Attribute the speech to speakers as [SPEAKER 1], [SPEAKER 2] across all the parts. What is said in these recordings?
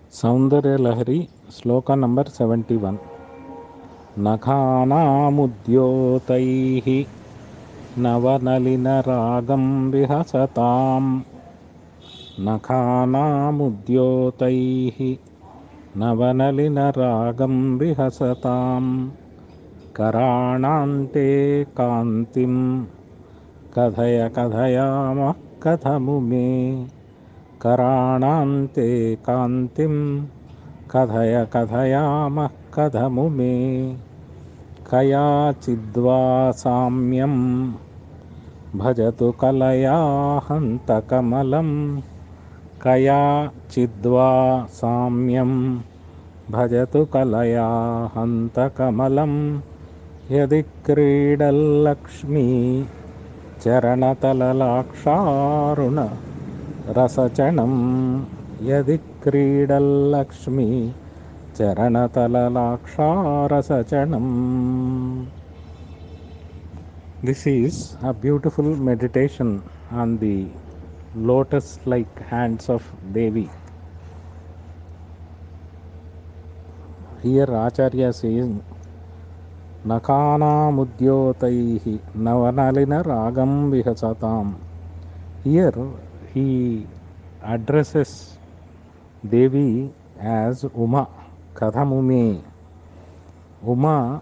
[SPEAKER 1] Soundarya Lahari Sloka number 71. Nakhaanaamudyothairnavanalinaraagam Vihasathaam. Nakhaanaamudyothairnavanalinaraagam Vihasathaam. Karaanaam te Kaanthim. Kathayaamah Kathamumey. Karaanaam te Kaanthim. Kathayaamah Kathamumey. Kayaachidvaa Saamyam. Bhajathu Kalayaa Hanthaha Kamalam. Kayaachidvaa Saamyam. Bhajathu Kalayaa Hanthaha Kamalam. Yadi Lakshmi. Charanatala rasఛణమ. Yadi Lakshmi. Charanatala rasఛణమ. This is a beautiful meditation on the lotus-like hands of Devi. Here Acharya says, Nakhaanaamudyothairnavanalinaraagam Vihasathaam. Here he addresses Devi as Uma, Kathamumey. Uma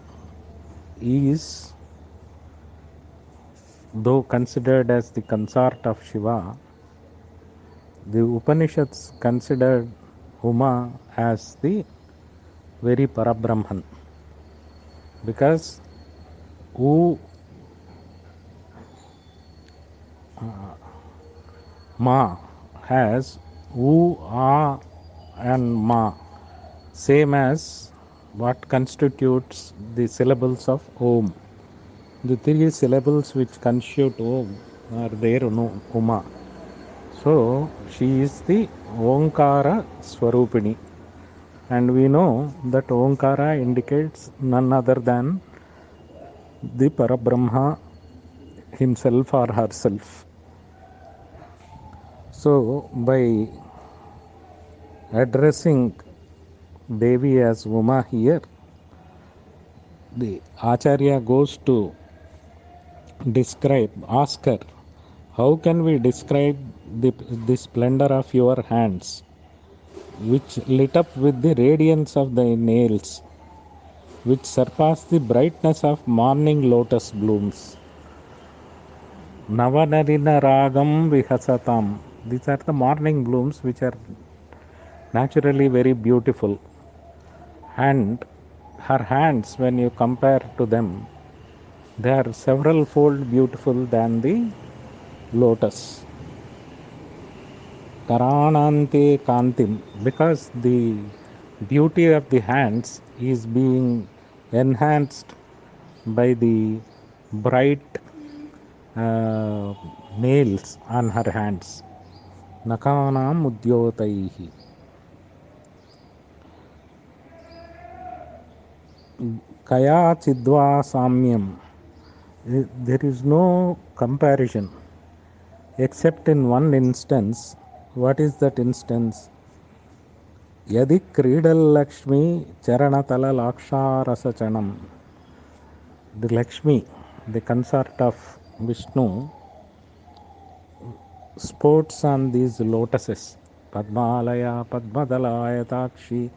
[SPEAKER 1] is, though considered as the consort of Shiva, the Upanishads considered Uma as the very Parabrahman, because Ma has U, A and Ma, same as what constitutes the syllables of Om. The three syllables which constitute Om are there in Uma. So she is the Omkara Swarupini, and we know that Omkara indicates none other than the Parabrahma himself or herself. So by addressing Devi as Uma here, the Acharya goes to ask her, how can we describe the splendor of your hands, which lit up with the radiance of the nails, which surpass the brightness of morning lotus blooms. Navanalinaraagam Vihasathaam. These are the morning blooms which are naturally very beautiful, and her hands, when you compare to them, they are several fold beautiful than the lotus. Karaanaam te Kaanthim, because the beauty of the hands is being enhanced by the bright nails on her hands. Nakhaanaamudyothairnavanalinaraagam. Kayaachidvaa Saamyam. There is no comparison except in one instance. What is that instance? Yadi Lakshmi Charanatala rasఛణమ. The Lakshmi, the consort of Vishnu, sports on these lotuses. Padmalaya Padmadalaya Takshi.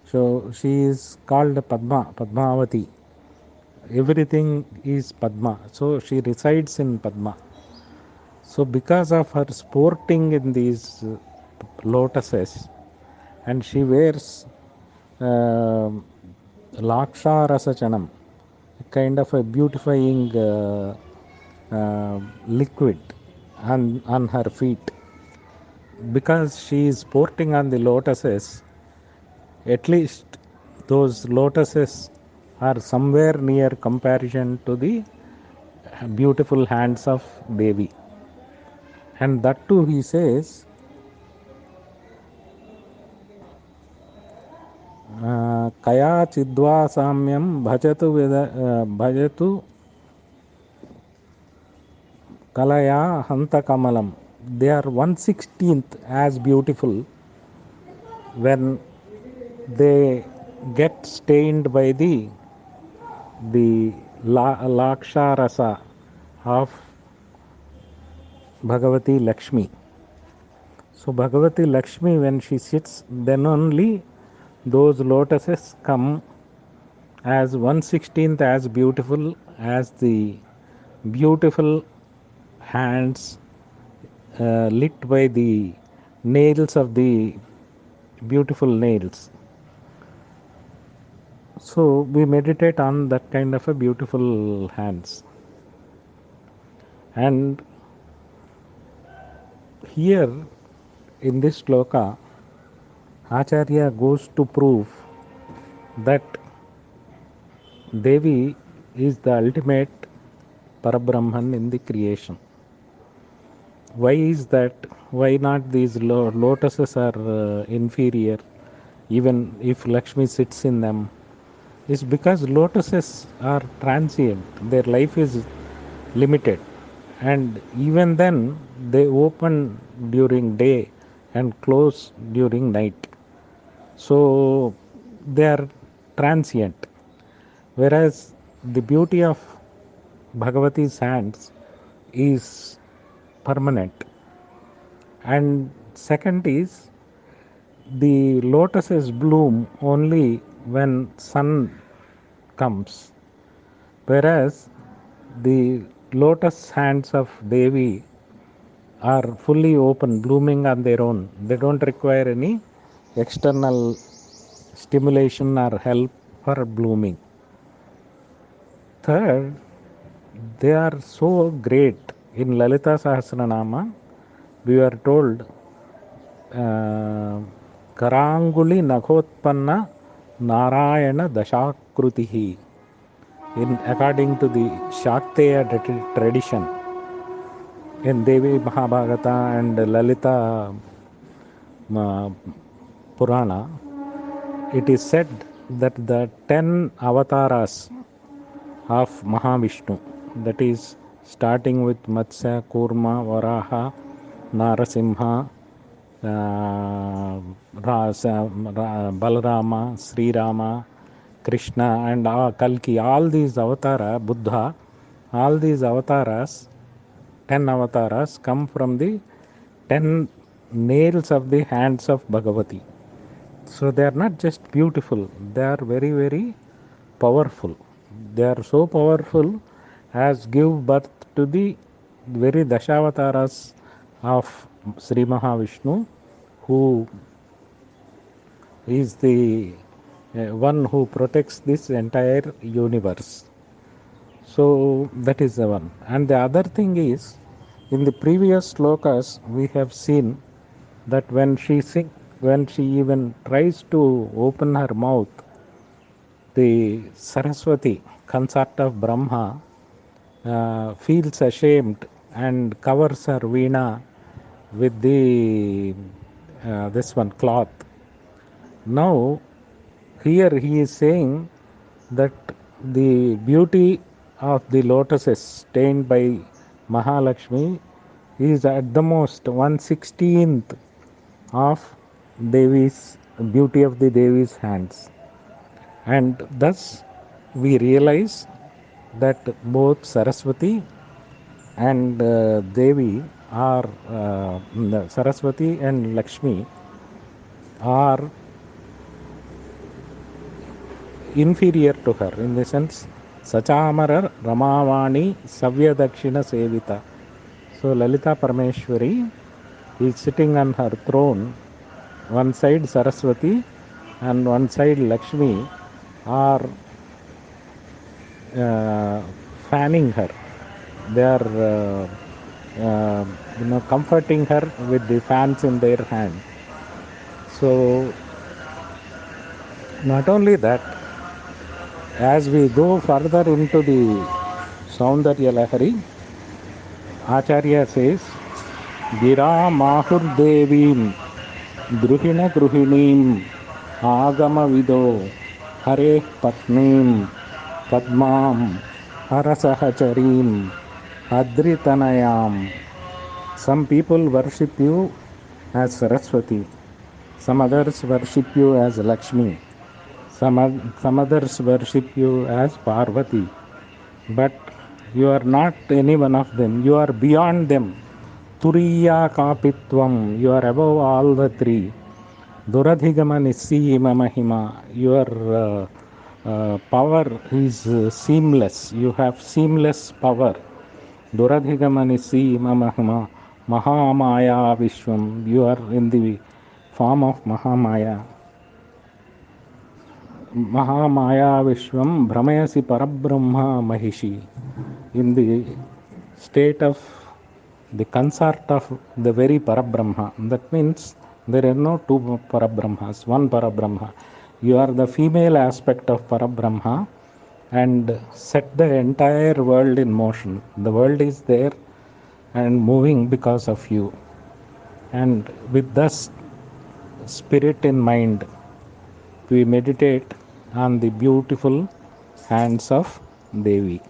[SPEAKER 1] So she is called Padmavati. Everything is Padma. So she resides in Padma. So because of her sporting in these lotuses, and she wears rasఛణమ, a kind of a beautifying liquid on her feet. Because she is sporting on the lotuses, at least those lotuses are somewhere near comparison to the beautiful hands of Devi. And that too he says, Kayaachidvaa Saamyam Bhajathu Kalayaa, Hanthaha, Kamalam. They are 1/16th as beautiful when they get stained by the laksha rasa of Bhagavati Lakshmi. So Bhagavati Lakshmi, when she sits, then only those lotuses come as 1/16th as beautiful as the beautiful hands lit by the nails of the beautiful nails. So we meditate on that kind of a beautiful hands. And here in this sloka, Acharya goes to prove that Devi is the ultimate Parabrahman in the creation. Why is that? Why not these lotuses are inferior, even if Lakshmi sits in them? It's because lotuses are transient. Their life is limited. And even then, they open during day and close during night. So they are transient. Whereas the beauty of Bhagavati's hands is permanent. And second is, the lotuses bloom only when sun comes, whereas the lotus hands of Devi are fully open, blooming on their own. They don't require any external stimulation or help for blooming. Third, they are so great. In Lalita Sahasranama, we are told Karanguli Nakhotpanna Narayana Dashakrutihi. According to the Shakteya tradition, in Devi Mahabharata and Lalita Purana, it is said that the 10 avatars of Mahavishnu, that is starting with Matsya, Kurma, Varaha, Narasimha, Balarama, Sri Rama, Krishna and Kalki, all these avatara, Buddha, all these avatars, 10 avatars come from the 10 nails of the hands of Bhagavati. So they are not just beautiful, they are very, very powerful. They are so powerful as give birth to the very Dashavataras of Sri Mahavishnu, who is the one who protects this entire universe. So that is the one. And the other thing is, in the previous slokas we have seen that when she even tries to open her mouth, the Saraswati, consort of Brahma, feels ashamed and covers her veena with the this one cloth. Now here he is saying that the beauty of the lotuses stained by Mahalakshmi is at the most 1/16th of Devi's beauty of the Devi's hands. And thus we realize that both Saraswati and Devi are Saraswati and Lakshmi are inferior to her, in the sense Sachamara Ramavani Savya Dakshina Sevita. So Lalita Parameshwari is sitting on her throne, one side Saraswati and one side Lakshmi are fanning her. They are comforting her with the fans in their hand. So not only that, as we go further into the Soundarya Lahari, Acharya says, Gira Mahur Devim Druhina Gruhinim Agama Vido Hare Patnim Padmam Harasahacharim Adritanayam. Some people worship you as Saraswati. Some others worship you as Lakshmi. Some others worship you as Parvati. But you are not any one of them. You are beyond them. Turiya kapitvam. You are above all the three. Duradhigama nisiyima mahima. Your power is seamless. You have seamless power. Duradhigama nisiyima mahima. Mahamaya Vishwam. You are in the form of Mahamaya. Mahamaya Vishwam Brahmayasi Parabrahma Mahishi. In the state of the consort of the very Parabrahma. That means there are no two Parabrahmas, one Parabrahma. You are the female aspect of Parabrahma and set the entire world in motion. The world is there and moving because of you. And with this spirit in mind, we meditate on the beautiful hands of Devi.